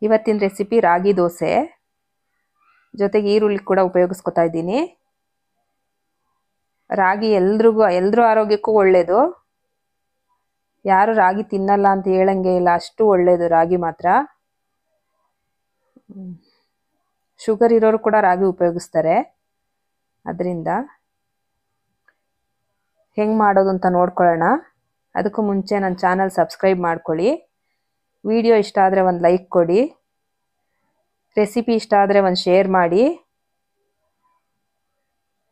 ಇವತ್ತಿನ ರೆಸಿಪಿ ರಾಗಿ ದೋಸೆ ಜೊತೆಗೆ ಈರುಳ್ಳಿ ಕೂಡ ಉಪಯೋಗಿಸ್ಕೊತಾ ಇದ್ದೀನಿ. ರಾಗಿ ಎಲ್ರ ಆರೋಗ್ಯಕ್ಕೂ ಒಳ್ಳೆಯದು. ಯಾರು ರಾಗಿ ತಿನ್ನಲ್ಲ ಅಂತ ಹೇಳಂಗೆ ಇಲ್ಲ, ಅಷ್ಟು ಒಳ್ಳೆಯದು ರಾಗಿ ಮಾತ್ರ. ಶುಗರ್ ಇರೋರು ಕೂಡ ರಾಗಿ ಉಪಯೋಗಿಸ್ತಾರೆ. ಅದರಿಂದ ಹೆಂಗೆ ಮಾಡೋದು ಅಂತ ನೋಡ್ಕೊಳ್ಳೋಣ. ಅದಕ್ಕೂ ಮುಂಚೆ ನನ್ನ ಚಾನಲ್ ಸಬ್ಸ್ಕ್ರೈಬ್ ಮಾಡ್ಕೊಳ್ಳಿ. ವಿಡಿಯೋ ಇಷ್ಟ ಆದರೆ ಒಂದು ಲೈಕ್ ಕೊಡಿ. ರೆಸಿಪಿ ಇಷ್ಟ ಆದರೆ ಒಂದು ಶೇರ್ ಮಾಡಿ.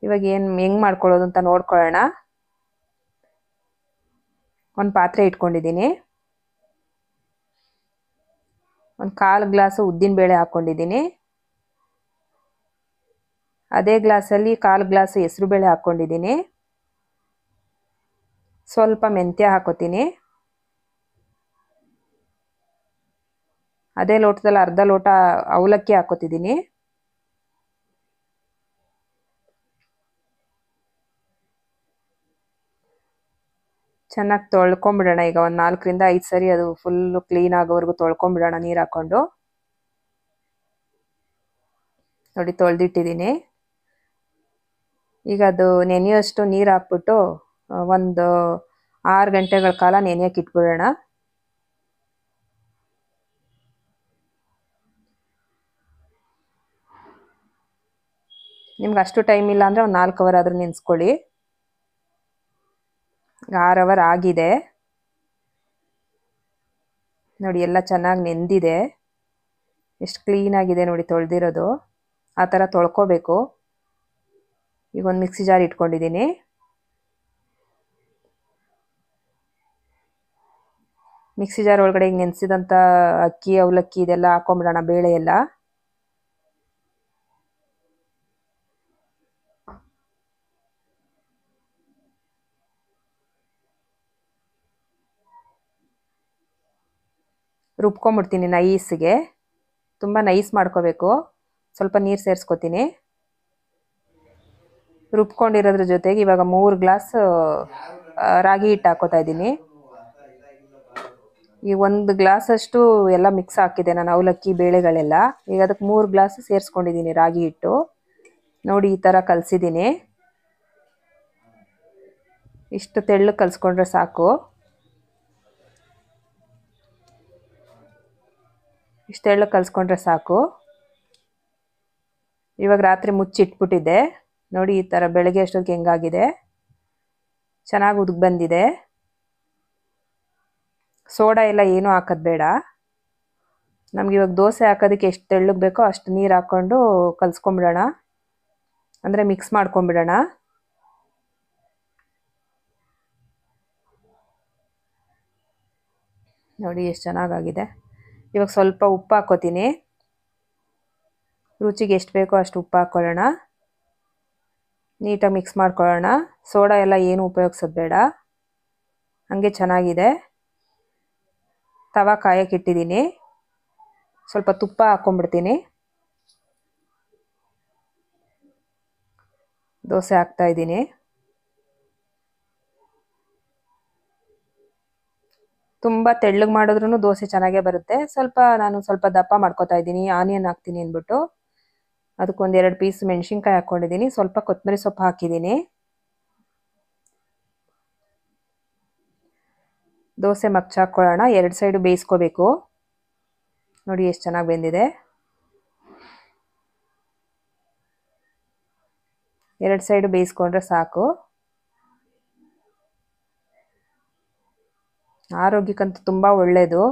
ಇವಾಗ ಹೆಂಗೆ ಮಾಡ್ಕೊಳ್ಳೋದು ಅಂತ ನೋಡ್ಕೊಳ್ಳೋಣ. ಒಂದು ಪಾತ್ರೆ ಇಟ್ಕೊಂಡಿದ್ದೀನಿ. ಒಂದು 1/4 ಗ್ಲಾಸು ಉದ್ದಿನಬೇಳೆ ಹಾಕ್ಕೊಂಡಿದ್ದೀನಿ. ಅದೇ ಗ್ಲಾಸಲ್ಲಿ 1/4 ಗ್ಲಾಸು ಹೆಸರುಬೇಳೆ ಹಾಕ್ಕೊಂಡಿದ್ದೀನಿ. ಸ್ವಲ್ಪ ಮೆಂತ್ಯ ಹಾಕೋತೀನಿ. ಅದೇ ಲೋಟದಲ್ಲಿ ಅರ್ಧ ಲೋಟ ಅವಲಕ್ಕಿ ಹಾಕೋತಿದ್ದೀನಿ. ಚೆನ್ನಾಗಿ ತೊಳ್ಕೊಂಬಿಡೋಣ. ಈಗ ಒಂದು 4ರಿಂದ 5 ಸರಿ ಅದು ಫುಲ್ಲು ಕ್ಲೀನ್ ಆಗೋವರೆಗೂ ತೊಳ್ಕೊಂಬಿಡೋಣ ನೀರು ಹಾಕ್ಕೊಂಡು. ನೋಡಿ ತೊಳೆದಿಟ್ಟಿದ್ದೀನಿ. ಈಗ ಅದು ನೆನೆಯೋಷ್ಟು ನೀರು ಹಾಕ್ಬಿಟ್ಟು ಒಂದು 6 ಗಂಟೆಗಳ ಕಾಲ ನೆನೆಯೋಕೆ ಇಟ್ಬಿಡೋಣ. ನಿಮ್ಗೆ ಅಷ್ಟು ಟೈಮ್ ಇಲ್ಲ ಅಂದರೆ ಒಂದು 4 ಅವರ್ ಆದರೂ ನೆನೆಸ್ಕೊಳ್ಳಿ. 6 ಅವರ್ ಆಗಿದೆ ನೋಡಿ. ಎಲ್ಲ ಚೆನ್ನಾಗಿ ನೆಂದಿದೆ. ಎಷ್ಟು ಕ್ಲೀನಾಗಿದೆ ನೋಡಿ ತೊಳೆದಿರೋದು. ಆ ಥರ ತೊಳ್ಕೊಬೇಕು. ಈಗ ಒಂದು ಮಿಕ್ಸಿ ಜಾರ್ ಇಟ್ಕೊಂಡಿದ್ದೀನಿ. ಮಿಕ್ಸಿ ಜಾರ್ ಒಳಗಡೆ ಈಗ ನೆನೆಸಿದಂಥ ಅಕ್ಕಿ ಅವಲಕ್ಕಿ ಇದೆಲ್ಲ ಹಾಕೊಂಬಿಡೋಣ, ಬೇಳೆ ಎಲ್ಲ. ರುಬ್ಕೊಂಬಿಡ್ತೀನಿ ನೈಸ್ಗೆ. ತುಂಬ ನೈಸ್ ಮಾಡ್ಕೋಬೇಕು. ಸ್ವಲ್ಪ ನೀರು ಸೇರಿಸ್ಕೊತೀನಿ. ರುಬ್ಕೊಂಡಿರೋದ್ರ ಜೊತೆಗೆ ಇವಾಗ 3 ಗ್ಲಾಸ್ ರಾಗಿ ಹಿಟ್ಟು ಹಾಕೋತಾ ಇದ್ದೀನಿ. ಈ 1 ಗ್ಲಾಸಷ್ಟು ಎಲ್ಲ ಮಿಕ್ಸ್ ಹಾಕಿದೆ ನಾನು, ಅವಲಕ್ಕಿ ಬೇಳೆಗಳೆಲ್ಲ. ಈಗ ಅದಕ್ಕೆ 3 ಗ್ಲಾಸ್ ಸೇರಿಸ್ಕೊಂಡಿದ್ದೀನಿ ರಾಗಿ ಹಿಟ್ಟು. ನೋಡಿ ಈ ಥರ ಕಲಸಿದ್ದೀನಿ. ಇಷ್ಟು ತೆಳ್ಳಗೆ ಕಲಿಸ್ಕೊಂಡ್ರೆ ಸಾಕು. ಇಷ್ಟೆಲ್ಲ ಕಲಿಸ್ಕೊಂಡ್ರೆ ಸಾಕು. ಇವಾಗ ರಾತ್ರಿ ಮುಚ್ಚಿಟ್ಬಿಟ್ಟಿದ್ದೆ ನೋಡಿ. ಈ ಥರ ಬೆಳಗ್ಗೆ ಅಷ್ಟೊತ್ತಿಗೆ ಹೆಂಗಾಗಿದೆ, ಚೆನ್ನಾಗಿ ಉದುಗ್ ಬಂದಿದೆ. ಸೋಡಾ ಎಲ್ಲ ಏನೂ ಹಾಕೋದು ಬೇಡ. ನಮ್ಗೆ ಇವಾಗ ದೋಸೆ ಹಾಕೋದಕ್ಕೆ ಎಷ್ಟು ತೆಳ್ಳಗೆ ಬೇಕೋ ಅಷ್ಟು ನೀರು ಹಾಕ್ಕೊಂಡು ಕಲಿಸ್ಕೊಂಬಿಡೋಣ, ಅಂದರೆ ಮಿಕ್ಸ್ ಮಾಡ್ಕೊಂಬಿಡೋಣ. ನೋಡಿ ಎಷ್ಟು ಚೆನ್ನಾಗಾಗಿದೆ. ಇವಾಗ ಸ್ವಲ್ಪ ಉಪ್ಪು ಹಾಕೋತೀನಿ. ರುಚಿಗೆ ಎಷ್ಟು ಬೇಕೋ ಅಷ್ಟು ಉಪ್ಪು ಹಾಕ್ಕೊಳ್ಳೋಣ. ನೀಟಾಗಿ ಮಿಕ್ಸ್ ಮಾಡ್ಕೊಳ್ಳೋಣ. ಸೋಡಾ ಎಲ್ಲ ಏನು ಉಪಯೋಗಿಸೋದು ಬೇಡ. ಹಾಗೆ ಚೆನ್ನಾಗಿದೆ. ತವಾ ಕಾಯಕ್ಕೆ ಇಟ್ಟಿದ್ದೀನಿ. ಸ್ವಲ್ಪ ತುಪ್ಪ ಹಾಕ್ಕೊಂಬಿಡ್ತೀನಿ. ದೋಸೆ ಹಾಕ್ತಾಯಿದ್ದೀನಿ. ತುಂಬ ತೆಳ್ಳಗೆ ಮಾಡಿದ್ರೂ ದೋಸೆ ಚೆನ್ನಾಗೇ ಬರುತ್ತೆ. ನಾನು ಸ್ವಲ್ಪ ದಪ್ಪ ಮಾಡ್ಕೊತಾ ಇದ್ದೀನಿ. ಆನಿಯನ್ ಹಾಕ್ತೀನಿ ಅಂದ್ಬಿಟ್ಟು ಅದಕ್ಕೊಂದು 2 ಪೀಸ್ ಮೆಣಸಿನ್ಕಾಯಿ ಹಾಕ್ಕೊಂಡಿದ್ದೀನಿ. ಸ್ವಲ್ಪ ಕೊತ್ತಂಬರಿ ಸೊಪ್ಪು ಹಾಕಿದ್ದೀನಿ. ದೋಸೆ ಮಗ್ಚಾಕೊಳ್ಳೋಣ. 2 ಸೈಡು ಬೇಯಿಸ್ಕೋಬೇಕು. ನೋಡಿ ಎಷ್ಟು ಚೆನ್ನಾಗಿ ಬೆಂದಿದೆ. 2 ಸೈಡು ಬೇಯಿಸ್ಕೊಂಡ್ರೆ ಸಾಕು. ಆರೋಗ್ಯಕ್ಕಂತೂ ತುಂಬ ಒಳ್ಳೆಯದು.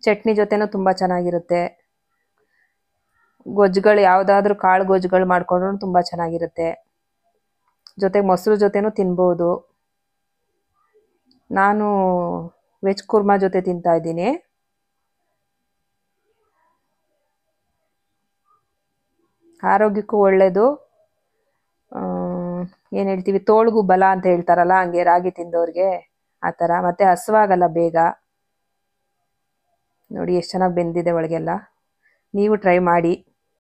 ಚಟ್ನಿ ಜೊತೆನೂ ತುಂಬ ಚೆನ್ನಾಗಿರುತ್ತೆ. ಗೊಜ್ಜುಗಳು ಯಾವುದಾದ್ರೂ ಕಾಳು ಗೊಜ್ಜುಗಳು ಮಾಡಿಕೊಂಡ್ರೂ ತುಂಬ ಚೆನ್ನಾಗಿರುತ್ತೆ. ಜೊತೆಗೆ ಮೊಸರು ಜೊತೆನೂ ತಿನ್ಬೋದು. ನಾನು ವೆಜ್ ಕುರ್ಮಾ ಜೊತೆ ತಿಂತಾಯಿದ್ದೀನಿ. ಆರೋಗ್ಯಕ್ಕೂ ಒಳ್ಳೆಯದು. ಏನು ಹೇಳ್ತೀವಿ, ತೋಳ್ಗೂ ಬಲ ಅಂತ ಹೇಳ್ತಾರಲ್ಲ, ಹಂಗೆ ರಾಗಿ ತಿಂದವ್ರಿಗೆ ಆ ಥರ. ಮತ್ತು ಹಸುವಾಗಲ್ಲ ಬೇಗ. ನೋಡಿ ಎಷ್ಟು ಚೆನ್ನಾಗಿ ಬೆಂದಿದೆ ಒಳಗೆಲ್ಲ. ನೀವು ಟ್ರೈ ಮಾಡಿ.